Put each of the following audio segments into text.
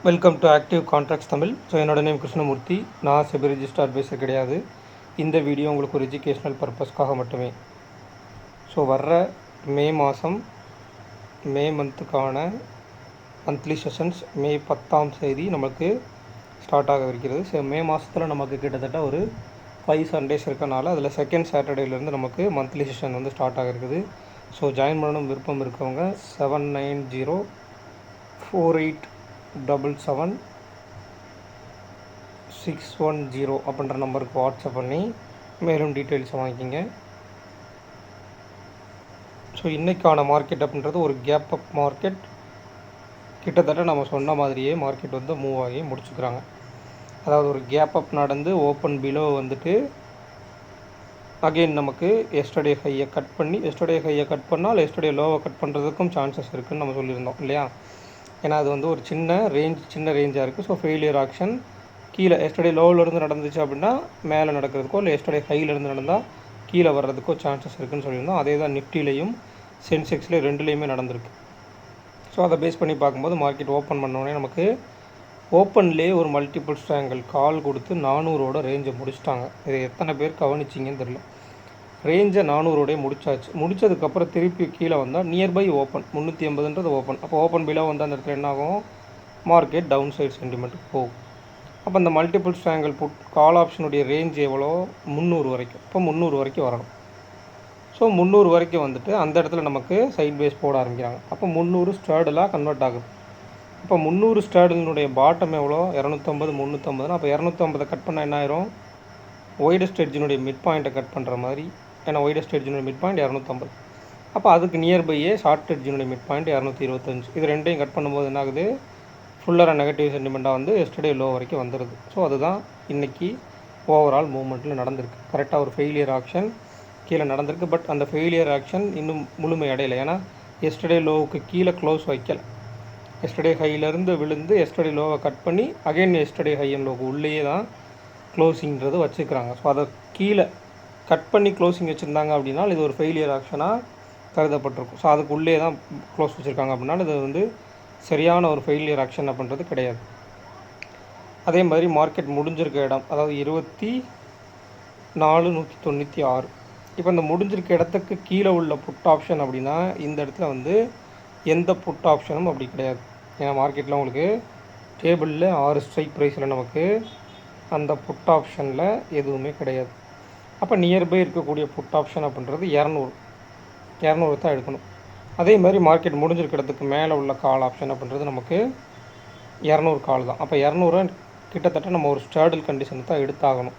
Welcome to active contracts Tamil. So என்னோட name Krishnamurthy. நான் SEBI register advisor கிடையாது. இந்த வீடியோ உங்களுக்கு ஒரு எஜுகேஷ்னல் பர்பஸ்க்காக மட்டுமே. ஸோ வர்ற மே மந்த்துக்கான மந்த்லி செஷன்ஸ் மே 10ஆம் தேதி நமக்கு ஸ்டார்ட் ஆக இருக்கிறது. ஸோ மே மாதத்தில் நமக்கு கிட்டத்தட்ட ஒரு 5 சண்டேஸ் இருக்கனால அதில் செகண்ட் சாட்டர்டேலேருந்து நமக்கு மந்த்லி செஷன் வந்து ஸ்டார்ட் ஆக இருக்குது. ஸோ ஜாயின் பண்ணணும் விருப்பம் இருக்கவங்க 7904877610 அப்படின்ற நம்பருக்கு வாட்ஸ்அப் பண்ணி மேலும் டீட்டெயில்ஸை வாங்கிக்கிங்க. ஸோ இன்றைக்கான மார்க்கெட் அப்படின்றது ஒரு கேப் அப் மார்க்கெட். கிட்டத்தட்ட நம்ம சொன்ன மாதிரியே மார்க்கெட் வந்து மூவ் ஆகி முடிச்சுக்கிறாங்க. அதாவது ஒரு கேப் அப் நடந்து ஓப்பன் பிலோ வந்துட்டு அகெயின் நமக்கு எஸ்டர்டே ஹையை கட் பண்ணால் எஸ்டர்டே லோவை கட் பண்ணுறதுக்கும் சான்சஸ் இருக்குதுன்னு நம்ம சொல்லியிருந்தோம் இல்லையா. ஏன்னா அது வந்து ஒரு சின்ன ரேஞ்சாக இருக்குது. ஸோ ஃபெயிலியர் ஆக்ஷன் கீழே எஸ்டர்டே லோவிலேருந்து நடந்துச்சு அப்படின்னா மேலே நடக்கிறதுக்கோ இல்லை எஸ்டர்டே ஹையிலேருந்து நடந்தால் கீழே வர்றதுக்கோ சான்சஸ் இருக்குதுன்னு சொல்லியிருந்தோம். அதே தான் நிஃப்டிலையும் சென்செக்ஸ்லேயும் ரெண்டுலேயுமே நடந்திருக்கு. ஸோ அதை பேஸ் பண்ணி பார்க்கும்போது மார்க்கெட் ஓப்பன் பண்ணோடனே நமக்கு ஓப்பன்லேயே ஒரு மல்டிபிள் ஸ்ட்ராங்கிள் கால் கொடுத்து 400ஓட ரேஞ்சை முடிச்சிட்டாங்க. இதை எத்தனை பேர் கவனிச்சிங்கன்னு தெரியல. ரேஞ்சை 400ஓடய முடித்ததுக்கப்புறம் திருப்பி கீழே வந்தால் நியர்பை ஓப்பன் 380ன்றது ஓப்பன். அப்போ ஓப்பன் பிலோ வந்து அந்த இடத்துல என்ன ஆகும், மார்க்கெட் டவுன் சைட் சென்டிமெண்ட்டுக்கு போகும். அப்போ அந்த மல்டிபிள் ஸ்ட்ராங்கிள் புட் கால் ஆப்ஷனுடைய ரேஞ்ச் எவ்வளோ, 300 வரைக்கும். இப்போ 300 வரைக்கும் வரணும். ஸோ 300 வரைக்கும் வந்துட்டு அந்த இடத்துல நமக்கு சைட் பேஸ் போட ஆரம்பிக்கிறாங்க. அப்போ 300 ஸ்டார்டலாக கன்வெர்ட் ஆகுது. இப்போ 300 ஸ்டார்டலினுடைய பாட்டம் எவ்வளோ, 250 350. அப்போ 250 கட் பண்ணால் என்ன ஆயிரும், ஒய்டஸ்ட் எட்ஜினுடைய மிட் பாயிண்ட்டை கட் பண்ணுற மாதிரி. ஏன்னா ஒய்டஸ்ட் எட்ஜினுடைய மிட் பாயிண்ட் 250. அப்போ அதுக்கு நியர்பையே ஷார்ட் எட்ஜினுடைய மிட் பாயிண்ட் 225. இது ரெண்டையும் கட் பண்ணும்போது என்ன ஆகுது, ஃபுல்லராக நெகட்டிவ் சென்டிமெண்ட்டாக வந்து எஸ்டர்டே லோ வரைக்கும் வந்துடுது. ஸோ அதுதான் இன்றைக்கி ஓவரால் மூவ்மெண்ட்டில் நடந்திருக்கு. கரெக்டாக ஒரு ஃபெயிலியர் ஆக்ஷன் கீழே நடந்திருக்கு. பட் அந்த ஃபெயிலியர் ஆக்ஷன் இன்னும் முழுமை அடையலை. ஏன்னா எஸ்டர்டே லோவுக்கு கீழே க்ளோஸ் வைக்கலை. எஸ்டர்டே ஹையிலேருந்து விழுந்து எஸ்டர்டே லோவை கட் பண்ணி அகைன் எஸ்டர்டே ஹை அண்ட் லோவுக்கு உள்ளேயே தான் க்ளோசிங்கிறது வச்சுக்கிறாங்க. ஸோ அதை கீழே கட் பண்ணி க்ளோசிங் வச்சுருந்தாங்க அப்படின்னா இது ஒரு ஃபெயிலியர் ஆக்ஷனாக கருதப்பட்டிருக்கும். ஸோ அதுக்கு உள்ளே தான் க்ளோஸ் வச்சுருக்காங்க அப்படின்னா இது வந்து சரியான ஒரு ஃபெயிலியர் ஆக்ஷன் அப்படின்றது கிடையாது. அதே மாதிரி மார்க்கெட் முடிஞ்சிருக்க இடம், அதாவது 24,196. இப்போ இந்த முடிஞ்சிருக்க இடத்துக்கு கீழே உள்ள புட் ஆப்ஷன் அப்படின்னா இந்த இடத்துல வந்து எந்த புட் ஆப்ஷனும் அப்படி கிடையாது. ஏன்னா மார்க்கெட்டில் உங்களுக்கு டேபிளில் 6 ஸ்ட்ரைக் ப்ரைஸில் நமக்கு அந்த புட் ஆப்ஷனில் எதுவுமே கிடையாது. அப்போ நியர்பை இருக்கக்கூடிய புட் ஆப்ஷன் அப்படின்றது 200 தான் எடுக்கணும். அதே மாதிரி மார்க்கெட் முடிஞ்சிருக்க இடத்துக்கு மேலே உள்ள கால் ஆப்ஷன் அப்படின்றது நமக்கு 200 கால் தான். அப்போ 200 கிட்டத்தட்ட நம்ம ஒரு ஸ்டார்டல் கண்டிஷன் தான் எடுத்தாகணும்.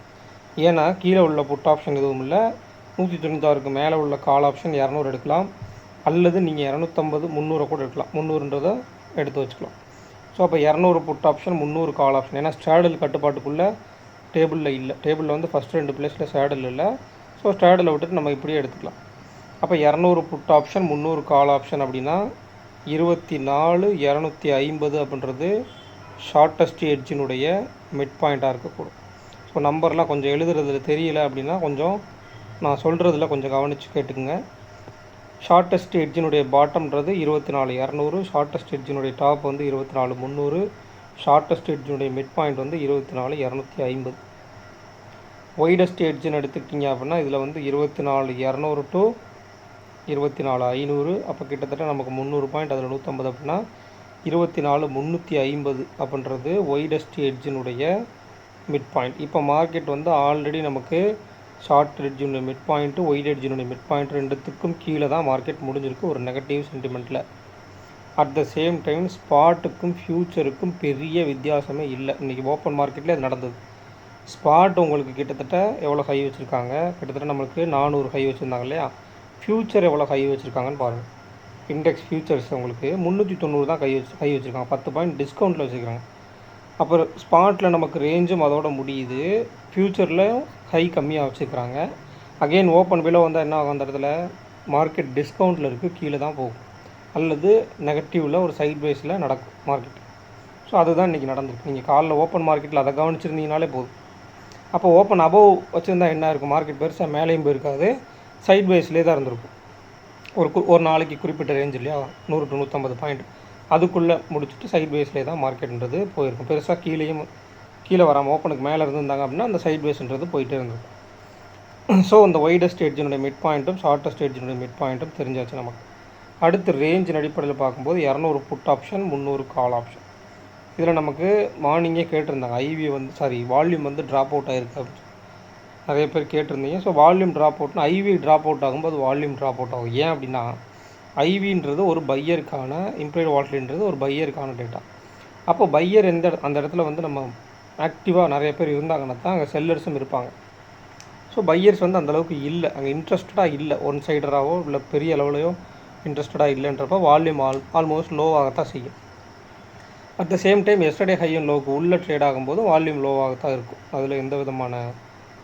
ஏன்னா கீழே உள்ள புட் ஆப்ஷன் எதுவும் இல்லை. 196க்கு மேலே உள்ள கால் ஆப்ஷன் 200 எடுக்கலாம். அல்லது நீங்கள் 250 300 கூட எடுக்கலாம். 300ன்றதை எடுத்து வச்சுக்கலாம். ஸோ அப்போ 200 புட் ஆப்ஷன் 300 கால் ஆப்ஷன். ஏன்னா ஸ்டாடல் கட்டுப்பாட்டுக்குள்ளே டேபிளில் இல்லை. டேபிளில் வந்து ஃபஸ்ட் 2 பிளேஸில் ஸ்டாடல் இல்லை. ஸோ ஸ்டாடலை விட்டுட்டு நம்ம இப்படியே எடுத்துக்கலாம். அப்போ 200 புட் ஆப்ஷன் 300 கால் ஆப்ஷன் அப்படின்னா 24,250 அப்படின்றது ஷார்ட்டஸ்ட் எட்ஜினுடைய மிட் பாயிண்ட்டாக இருக்கக்கூடும். ஸோ நம்பர்லாம் கொஞ்சம் எழுதுறதுல தெரியல அப்படின்னா கொஞ்சம் நான் சொல்கிறதுல கொஞ்சம் கவனித்து கேட்டுக்குங்க. ஷார்ட்டஸ்ட் எட்ஜினுடைய பாட்டம்ன்றது 24,200. ஷார்ட்டஸ்ட் எட்ஜினுடைய டாப் வந்து 24,300. ஷார்ட்டஸ்ட் எட்ஜினுடைய மிட் பாயிண்ட் வந்து 24,250. ஒய்டஸ்ட் எட்ஜின்னு எடுத்துக்கிட்டிங்க அப்படின்னா இதில் வந்து 24,200 டு 24,500. அப்போ கிட்டத்தட்ட நமக்கு 300 பாயிண்ட், அதில் 150 அப்படின்னா 24,350 அப்படின்றது ஒய்டஸ்ட் எட்ஜினுடைய மிட் பாயிண்ட். இப்போ மார்க்கெட் வந்து ஆல்ரெடி நமக்கு ஷார்ட் எட்ஜினுடைய மிட் பாயிண்ட்டு ஒயிட் எட்ஜினுடைய மிட் பாயிண்ட் ரெண்டுத்துக்கும் கீழே தான் மார்க்கெட் முடிஞ்சிருக்கு ஒரு நெகட்டிவ் சென்டிமெண்ட்டில். அட் த சேம் டைம் ஸ்பாட்டுக்கும் ஃப்யூச்சருக்கும் பெரிய வித்தியாசமே இல்லை. இன்றைக்கி ஓப்பன் மார்க்கெட்டில் அது நடந்தது. ஸ்பாட் உங்களுக்கு கிட்டத்தட்ட எவ்வளோ ஹை வச்சுருக்காங்க, கிட்டத்தட்ட நம்மளுக்கு 400 ஹை வச்சுருந்தாங்க இல்லையா. ஃப்யூச்சர் எவ்வளோ ஹை வச்சுருக்காங்கன்னு பாருங்கள். இண்டெக்ஸ் ஃப்யூச்சர்ஸ் உங்களுக்கு 390 தான் ஹை வச்சுருக்காங்க. 10 பாயிண்ட் டிஸ்கவுண்ட்டில் வச்சுருக்காங்க. அப்புறம் ஸ்பாட்டில் நமக்கு ரேஞ்சும் அதோட முடியுது. ஃப்யூச்சரில் ஹை கம்மியாக வச்சுக்கிறாங்க. அகெயின் ஓப்பன் பிலோ வந்தால் என்ன ஆகும், அந்த இடத்துல மார்க்கெட் டிஸ்கவுண்ட்டில் இருக்குது, கீழே தான் போகும். அல்லது நெகட்டிவில் ஒரு சைட் பேஸில் நடக்கும் மார்க்கெட். ஸோ அதுதான் இன்றைக்கி நடந்திருக்கு. நீங்கள் காலைல ஓப்பன் மார்க்கெட்டில் அதை கவனிச்சிருந்தீங்கனாலே போதும். அப்போ ஓப்பன் அபவ் வச்சுருந்தா என்ன இருக்கும், மார்க்கெட் பெருசாக மேலேயும் போயிருக்காது, சைட் பேஸ்லேயே தான் இருந்திருக்கும். ஒரு நாளைக்கு குறிப்பிட்ட ரேஞ்ச் இல்லையா, 100 to 150 பாயிண்ட். அதுக்குள்ளே முடிச்சுட்டு சைட் வேஸ்லேயே தான் மார்க்கெட்ன்றது போயிருக்கும். பெருசாக கீழே வராமல் ஓப்பனுக்கு மேலே இருந்திருந்தாங்க அப்படின்னா அந்த சைட் வேஸ்ன்றது போயிட்டே இருந்திருக்கும். ஸோ இந்த வைடஸ்ட் எட்ஜினுடைய மிட் பாயிண்ட்டும் ஷார்ட்டஸ்ட் எட்ஜினுடைய மிட் பாயிண்ட்டும் தெரிஞ்சாச்சு நமக்கு. அடுத்து ரேஞ்சின் அடிப்படையில் பார்க்கும்போது 200 புட் ஆப்ஷன், 300 கால் ஆப்ஷன். இதில் நமக்கு மார்னிங்கே கேட்டிருந்தாங்க வால்யூம் வந்து ட்ராப் அவுட் ஆகிருக்கு அப்படின்னு நிறைய பேர் கேட்டிருந்தீங்க. ஸோ வால்யூம் ட்ராப் அவுட்னா ஐவி ட்ராப் அவுட் ஆகும்போது வால்யூம் ட்ராப் அவுட் ஆகும். ஏன் அப்படின்னா ஐவின்றது ஒரு பையருக்கான இம்ப்ளைடு வால்யூம்ன்றது ஒரு பையருக்கான டேட்டா. அப்போ பையர் அந்த இடத்துல வந்து நம்ம ஆக்டிவாக நிறைய பேர் இருந்தாங்கன்னா தான் அங்கே செல்லர்ஸும் இருப்பாங்க. ஸோ பையர்ஸ் வந்து அந்தளவுக்கு இல்லை, அங்கே இன்ட்ரெஸ்டடாக இல்லை, ஒன் சைடராகவோ இல்லை பெரிய அளவுலையோ இன்ட்ரெஸ்டடாக இல்லைன்றப்போ வால்யூம் ஆல்மோஸ்ட் லோவாகத்தான் செய்யும். At the same time yesterday high and லோவுக்கு உள்ளே ட்ரேட் ஆகும்போது வால்யூம் லோவாகத்தான் இருக்கும். அதில் எந்த விதமான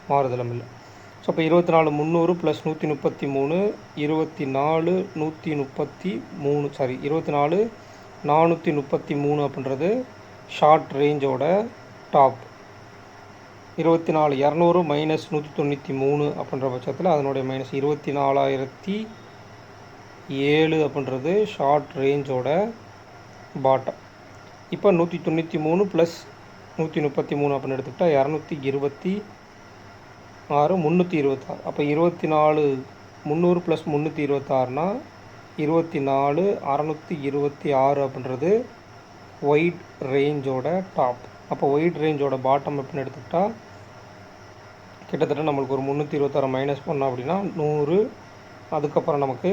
மாறுதலும் இல்லை. ஸோ இப்போ 24,300 + 133 24,433 அப்படின்றது ஷார்ட் ரேஞ்சோட டாப். 24,200 - 193 அப்படின்ற பட்சத்தில் அதனுடைய -24,007 அப்படின்றது ஷார்ட் ரேஞ்சோட பாட்டம். இப்போ 193 + 133 அப்படின்னு எடுத்துக்கிட்டால் 226, 326. அப்போ 24,300 + 326னா 24,626 அப்படின்றது ஒயிட் ரேஞ்சோட டாப். அப்போ ஒயிட் ரேஞ்சோட பாட்டம் அப்படின்னு எடுத்துக்கிட்டால் கிட்டத்தட்ட நம்மளுக்கு ஒரு 326 மைனஸ் பண்ணோம் அப்படின்னா 100. அதுக்கப்புறம் நமக்கு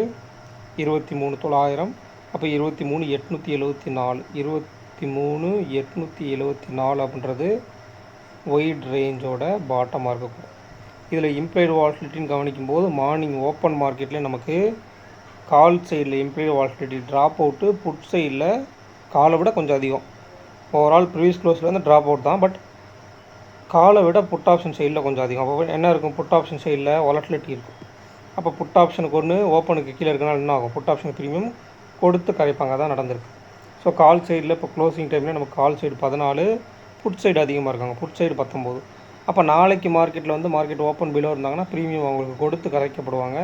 23,900. அப்போ 23,874, 23,874 அப்படின்றது ஒயிட் ரேஞ்சோட பாட்டமாக இருக்கக்கூடும். இதில் இம்ப்ளைடு வால்டிலிட்டின்னு கவனிக்கும்போது மார்னிங் ஓப்பன் மார்க்கெட்லேயே நமக்கு கால் சைடில் implied volatility drop out, put சைடில் காலை விட கொஞ்சம் அதிகம். ஓவரால் ப்ரீவியஸ் க்ளோஸில் வந்து ட்ராப் அவுட் தான், பட் காலை விட புட் ஆப்ஷன் சைடில் கொஞ்சம் அதிகம். அப்போ என்ன இருக்கும், புட் ஆப்ஷன் சைடில் வாலட்டிலிட்டி இருக்கும். அப்போ புட் ஆப்ஷனுக்கு ஒன்று ஓப்பனுக்கு கீழே இருக்குன்னா என்ன ஆகும், புட் ஆப்ஷன் ப்ரீமியம் கொடுத்து கரைப்பாங்க, தான் நடந்திருக்கு. ஸோ கால் சைடில் இப்போ க்ளோசிங் டைமில் நமக்கு கால் சைடு 14, புட் சைடு அதிகமாக இருக்காங்க, புட் சைடு 19. அப்போ நாளைக்கு மார்க்கெட்டில் வந்து மார்க்கெட் ஓப்பன் பிலோ இருந்தாங்கன்னா ப்ரீமியம் அவங்களுக்கு கொடுத்து கரைக்கப்படுவாங்க.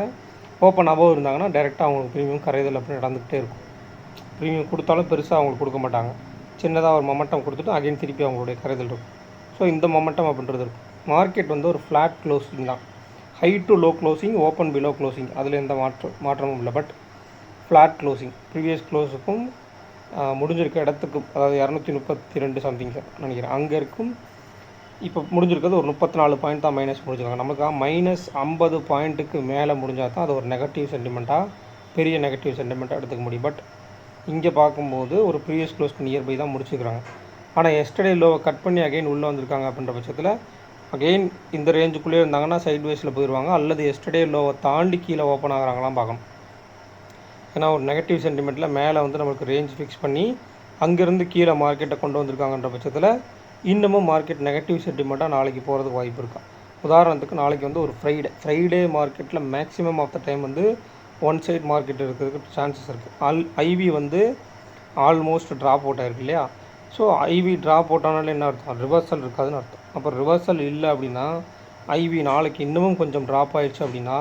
ஓப்பன் அபோவ் இருந்தாங்கன்னா டேரெக்டாக அவங்களுக்கு ப்ரீமியம் கரைதல் அப்படின்னு நடந்துகிட்டே இருக்கும். ப்ரீமியம் கொடுத்தாலும் பெருசாக அவங்களுக்கு கொடுக்க மாட்டாங்க, சின்னதாக ஒரு மொமெண்டம் கொடுத்துட்டு அகைன் திருப்பி அவங்களுடைய கரைதல் இருக்கும். ஸோ இந்த மொமெண்டம் அப்படின்றது இருக்கும். மார்க்கெட் வந்து ஒரு ஃப்ளாட் க்ளோசிங் தான், high to low closing, open below closing, அதில் எந்த மாற்றமும் இல்லை. பட் ஃப்ளாட் க்ளோசிங் ப்ரீவியஸ் க்ளோஸுக்கும் முடிஞ்சிருக்க இடத்துக்கு, அதாவது 232 சம்திங் நினைக்கிறேன் அங்கே இருக்கும். இப்போ முடிஞ்சிருக்கிறது ஒரு 34 பாயிண்ட் தான் மைனஸ் முடிஞ்சிருக்காங்க. நமக்கு -50 பாயிண்ட்டுக்கு மேலே முடிஞ்சால் தான் அது ஒரு நெகட்டிவ் சென்டிமெண்ட்டாக, பெரிய நெகட்டிவ் சென்டிமெண்ட்டாக எடுத்துக்க முடியும். பட் இங்கே பார்க்கும்போது ஒரு ப்ரீவியஸ் க்ளோஸ்க்கு நியர்பை தான் முடிச்சுக்கிறாங்க. ஆனால் எஸ்டர்டே லோவை கட் பண்ணி அகைன் உள்ளே வந்திருக்காங்க அப்படின்ற பட்சத்தில் அகெயின் இந்த ரேஞ்சுக்குள்ளே இருந்தாங்கன்னா சைட்வேஸில் போயிடுவாங்க, அல்லது எஸ்டர்டே லோவை தாண்டி கீழே ஓப்பன் ஆகிறாங்களாம் பார்க்கணும். ஏன்னா ஒரு நெகட்டிவ் சென்டிமெண்ட்டில் மேலே வந்து நம்மளுக்கு ரேஞ்ச் ஃபிக்ஸ் பண்ணி அங்கேருந்து கீழே மார்க்கெட்டை கொண்டு வந்திருக்காங்கன்ற பட்சத்தில் இன்னமும் மார்க்கெட் நெகட்டிவ் சென்டிமெண்ட்டாக நாளைக்கு போகிறதுக்கு வாய்ப்பு இருக்கா. உதாரணத்துக்கு நாளைக்கு வந்து ஒரு ஃப்ரைடே மார்க்கெட்டில் மேக்ஸிமம் ஆஃப் த டைம் வந்து ஒன் சைட் மார்க்கெட் இருக்கிறதுக்கு சான்சஸ் இருக்குது. ஐவி வந்து ஆல்மோஸ்ட் ட்ராப் அவுட் ஆகிருக்கு இல்லையா. ஸோ ஐவி ட்ராப் அவுட் ஆனாலும் என்ன அர்த்தம், ரிவர்சல் இருக்காதுன்னு அர்த்தம். அப்போ ரிவர்சல் இல்லை அப்படின்னா ஐவி நாளைக்கு இன்னமும் கொஞ்சம் ட்ராப் ஆகிடுச்சு அப்படின்னா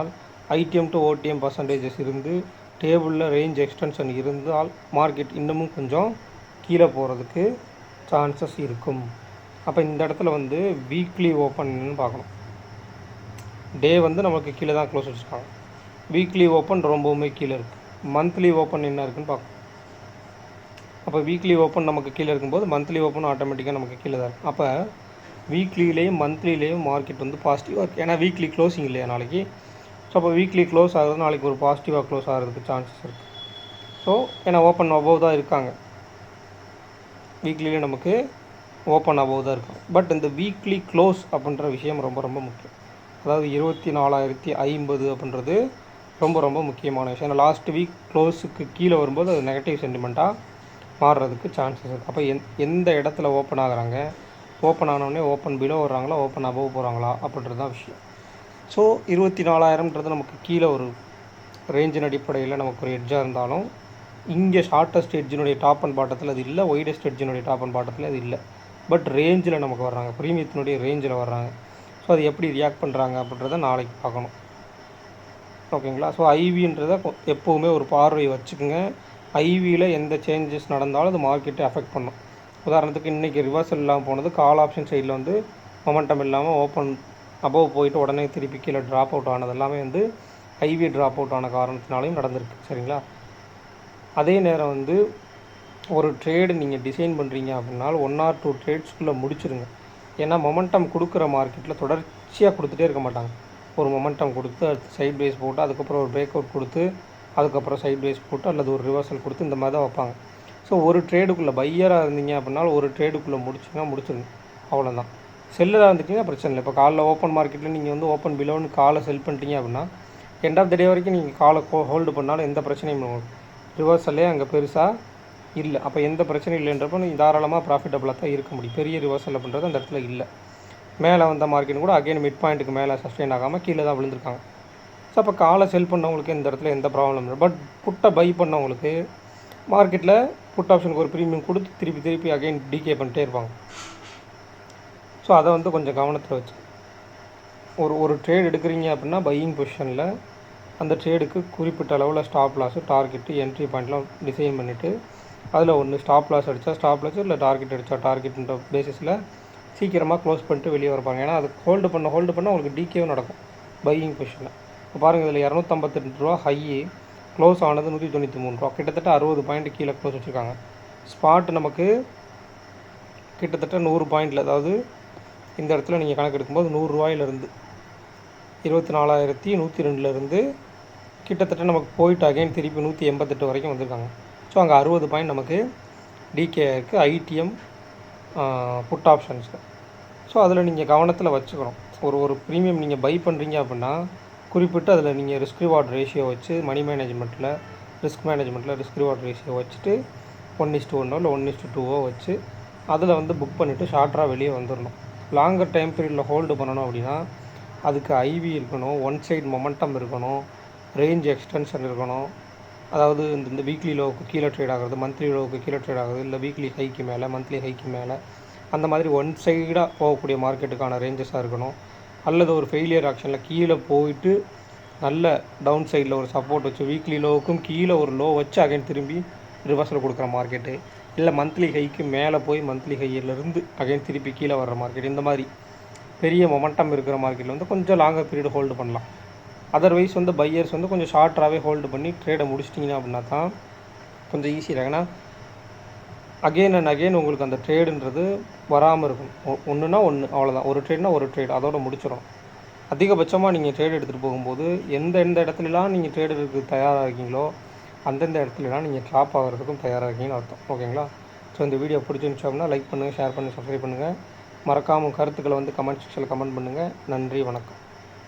ஐடிஎம் டு ஓடிஎம் பர்சன்டேஜஸ் இருந்து டேபிளில் ரேஞ்ச் எக்ஸ்டென்ஷன் இருந்தால் மார்க்கெட் இன்னமும் கொஞ்சம் கீழே போகிறதுக்கு சான்சஸ் இருக்கும். அப்போ இந்த இடத்துல வந்து வீக்லி ஓப்பன்னு பார்க்கணும். டே வந்து நமக்கு கீழே தான் க்ளோஸ் வச்சுருக்காங்க, வீக்லி ஓப்பன் ரொம்பவுமே கீழே இருக்குது. மந்த்லி ஓப்பன் என்ன இருக்குதுன்னு பார்க்கணும். அப்போ வீக்லி ஓப்பன் நமக்கு கீழே இருக்கும்போது மந்த்லி ஓப்பன் ஆட்டோமேட்டிக்காக நமக்கு கீழே தான் இருக்கும். அப்போ வீக்லிலேயும் மந்த்லிலேயும் மார்க்கெட் வந்து பாசிட்டிவாக இருக்குது, ஏன்னா வீக்லி க்ளோசிங் இல்லையா நாளைக்கு. ஸோ அப்போ வீக்லி க்ளோஸ் ஆகுது, நாளைக்கு ஒரு பாசிட்டிவாக க்ளோஸ் ஆகிறதுக்கு சான்சஸ் இருக்குது. ஸோ ஏன்னா ஓப்பன் அபோவ் தான் இருக்காங்க, வீக்லிலே நமக்கு ஓப்பன் அபோவ் தான் இருக்கும். பட் இந்த வீக்லி க்ளோஸ் அப்படின்ற விஷயம் ரொம்ப ரொம்ப முக்கியம். அதாவது 24,050 அப்படின்றது ரொம்ப ரொம்ப முக்கியமான விஷயம். ஏன்னா லாஸ்ட் வீக் க்ளோஸுக்கு கீழே வரும்போது அது நெகட்டிவ் சென்டிமெண்ட்டாக மாறுறதுக்கு சான்சஸ் இருக்குது. அப்போ எந்த இடத்துல ஓப்பன் ஆகுறாங்க, ஓப்பன் ஆனவுடனே ஓப்பன் பிலோ வர்றாங்களா, ஓப்பன் அபோவ் போகிறாங்களா அப்படின்றது தான் விஷயம். ஸோ 24,000ன்றது நமக்கு கீழே ஒரு ரேஞ்சின் அடிப்படையில் நமக்கு ஒரு எட்ஜாக இருந்தாலும் இங்கே ஷார்ட்டஸ்ட் எட்ஜினுடைய டாப் அண்ட் பாட்டத்தில் அது இல்லை, ஒய்டஸ்ட் எட்ஜினுடைய டாப் அண்ட் பாட்டத்தில் அது இல்லை. பட் ரேஞ்சில் நமக்கு வர்றாங்க, ப்ரீமியத்தினுடைய ரேஞ்சில் வர்றாங்க. ஸோ அது எப்படி ரியாக்ட் பண்ணுறாங்க அப்படின்றத நாளைக்கு பார்க்கணும், ஓகேங்களா. ஸோ ஐவின்றதை எப்போவுமே ஒரு பார்வை வச்சுக்கோங்க. ஐவியில் எந்த சேஞ்சஸ் நடந்தாலும் அது மார்க்கெட்டை அஃபெக்ட் பண்ணும். உதாரணத்துக்கு இன்றைக்கி ரிவர்சல் இல்லாமல் போனது கால் ஆப்ஷன் சைடில் வந்து மொமெண்டம் இல்லாமல் ஓப்பன் அபவ் போயிட்டு உடனே திருப்பி கீழே ட்ராப் அவுட் ஆனது எல்லாமே வந்து ஐவி ட்ராப் அவுட் ஆன காரணத்தினாலையும் நடந்திருக்கு. சரிங்களா? அதே நேரம் வந்து ஒரு ட்ரேடு நீங்கள் டிசைன் பண்ணுறீங்க அப்படின்னா 1 or 2 ட்ரேட்ஸ்குள்ளே முடிச்சிருங்க. ஏன்னா மொமெண்டம் கொடுக்குற மார்க்கெட்டில் தொடர்ச்சியாக கொடுத்துட்டே இருக்க மாட்டாங்க. ஒரு மொமெண்டம் கொடுத்து அடுத்து சைட் வேஸ் போட்டு அதுக்கப்புறம் ஒரு பிரேக் அவுட் கொடுத்து அதுக்கப்புறம் சைட் வேஸ் போட்டு அல்லது ஒரு ரிவர்சல் கொடுத்து இந்த மாதிரி தான் வைப்பாங்க. ஸோ ஒரு ட்ரேடுக்குள்ளே பையராக இருந்தீங்க அப்படின்னா ஒரு ட்ரேடுக்குள்ளே முடிச்சிருங்க, அவ்வளோதான். செல்லராக இருந்துட்டிங்கன்னா பிரச்சனை இல்லை. இப்போ காலைல ஓப்பன் மார்க்கெட்டில் நீங்கள் வந்து ஓப்பன் பிலோன்னு காலை செல் பண்ணிட்டீங்க அப்படின்னா எண்ட் ஆஃப் த டே வரைக்கும் நீங்கள் காலை ஹோல்டு பண்ணாலும் எந்த பிரச்சனையும் உங்களுக்கு ரிவர்சல்லே அங்கே பெருசாக இல்லை. அப்போ எந்த பிரச்சனையும் இல்லைன்றப்போ நீங்கள் தாராளமாக ப்ராஃபிட்டபுளாக தான் இருக்க முடியும். பெரிய ரிவர்சல் பண்ணுறது அந்த இடத்துல இல்லை. மேலே வந்த மார்க்கெட் கூட அகைன் மிட் பாயிண்ட்டுக்கு மேலே சஸ்டெயின் ஆகாமல் கீழே தான் விழுந்திருக்காங்க. ஸோ அப்போ காலை செல் பண்ணவங்களுக்கு இந்த இடத்துல எந்த ப்ராப்ளம் இல்லை. பட் புட்டை பை பண்ணவங்களுக்கு மார்க்கெட்டில் புட் ஆப்ஷனுக்கு ஒரு ப்ரீமியம் கொடுத்து திருப்பி அகைன் டிகே பண்ணிட்டே இருப்பாங்க. ஸோ அதை வந்து கொஞ்சம் கவனத்தில் வச்சு ஒரு ட்ரேட் எடுக்கிறீங்க அப்படின்னா பையிங் பொசிஷனில் அந்த ட்ரேடுக்கு குறிப்பிட்ட அளவில் ஸ்டாப் லாஸு டார்கெட்டு என்ட்ரி பாயிண்ட்லாம் டிசைன் பண்ணிவிட்டு அதில் ஒன்று ஸ்டாப் லாஸ் அடித்தா ஸ்டாப் லாஸ் இல்லை டார்கெட் அடித்தா டார்கெட்டுன்ற பேசிஸில் சீக்கிரமாக க்ளோஸ் பண்ணிட்டு வெளியே வரப்பாங்க. ஏன்னா அது ஹோல்டு பண்ண உங்களுக்கு டிகேவும் நடக்கும் பையிங் பொசிஷனில். இப்போ பாருங்கள், இதில் 258 ரூபா ஹை க்ளோஸ் ஆனது 193 ரூபா, கிட்டத்தட்ட 60 பாயிண்ட் கீழே க்ளோஸ் வச்சுருக்காங்க. ஸ்பாட் நமக்கு கிட்டத்தட்ட 100 பாயிண்டில், அதாவது இந்த இடத்துல நீங்கள் கணக்கு எடுக்கும்போது 100 ரூபாயிலிருந்து 24,102 கிட்டத்தட்ட நமக்கு போயிட்டு அகைன் திருப்பி 188 வரைக்கும் வந்திருக்காங்க. ஸோ அங்கே 60 பாயிண்ட் நமக்கு டிகே இருக்குது ஐடிஎம் புட் ஆப்ஷன்ஸில். ஸோ அதில் நீங்கள் கவனத்தில் வச்சுக்கணும். ஒரு ப்ரீமியம் நீங்கள் பை பண்ணுறீங்க அப்படின்னா குறிப்பிட்டு அதில் நீங்கள் ரிஸ்க் ரிவார்ட் ரேஷியோ வச்சு ரிஸ்க் மேனேஜ்மெண்ட்டில் ரிஸ்க் ரிவார்ட் ரேஷியோ வச்சுட்டு 1:1 இல்லை 1:2 வச்சு அதில் வந்து புக் பண்ணிவிட்டு ஷார்ட்டாக வெளியே வந்துடணும். லாங்கர் டைம் பீரியடில் ஹோல்டு பண்ணணும் அப்படின்னா அதுக்கு ஐவி இருக்கணும், ஒன் சைட் மொமெண்டம் இருக்கணும், ரேஞ்ச் எக்ஸ்டென்ஷன் இருக்கணும். அதாவது இந்த வீக்லி லோவுக்கு கீழே ட்ரேட் ஆகிறது, மந்த்லி லோவுக்கு கீழே ட்ரேட் ஆகுது, இல்லை வீக்லி ஹைக்கு மேலே மந்த்லி ஹைக்கு மேலே அந்த மாதிரி ஒன் சைடாக போகக்கூடிய மார்க்கெட்டுக்கான ரேஞ்சஸாக இருக்கணும். அல்லது ஒரு ஃபெயிலியர் ஆக்ஷனில் கீழே போயிட்டு நல்ல டவுன் சைடில் ஒரு சப்போர்ட் வச்சு வீக்லி லோவுக்கும் கீழே ஒரு லோ வச்சு அகைன் திரும்பி ரிவர்சல் கொடுக்குற மார்க்கெட்டு, இல்லை மந்த்லி ஹைக்கு மேலே போய் மந்த்லி ஹையிலேருந்து அகைன் திருப்பி கீழே வர்ற மார்க்கெட், இந்த மாதிரி பெரிய மொமெண்டம் இருக்கிற மார்க்கெட்டில் வந்து கொஞ்சம் லாங்கர் பீரியட் ஹோல்டு பண்ணலாம். அதர்வைஸ் வந்து பையர்ஸ் வந்து கொஞ்சம் ஷார்ட்டாகவே ஹோல்டு பண்ணி ட்ரேடை முடிச்சிட்டிங்கன்னா அப்படின்னா தான் கொஞ்சம் ஈஸியாக. ஏன்னா அகெயின் அண்ட் அகெயின் உங்களுக்கு அந்த ட்ரேடுன்றது வராமல் இருக்கும். ஒன்றுனா ஒன்று, அவ்வளோதான். ஒரு ட்ரேட்னா ஒரு ட்ரேட் அதோட முடிச்சிடும். அதிகபட்சமாக நீங்கள் ட்ரேட் எடுத்துகிட்டு போகும்போது எந்த இடத்துலலாம் நீங்கள் ட்ரேடு எடுக்க தயாராக இருக்கீங்களோ அந்தந்த இடத்துலலாம் நீங்கள் ட்ராப் ஆகிறதுக்கும் தயாராக இருக்கீங்கன்னு அர்த்தம். ஓகேங்களா? ஸோ இந்த வீடியோ பிடிச்சிருந்துச்சு அப்படின்னா லைக் பண்ணுங்கள், ஷேர் பண்ணுங்கள், சப்ஸ்கிரைப் பண்ணுங்கள். மறக்காமல் கருத்துக்களை வந்து கமெண்ட் செக்ஷனில் கமெண்ட் பண்ணுங்கள். நன்றி, வணக்கம்.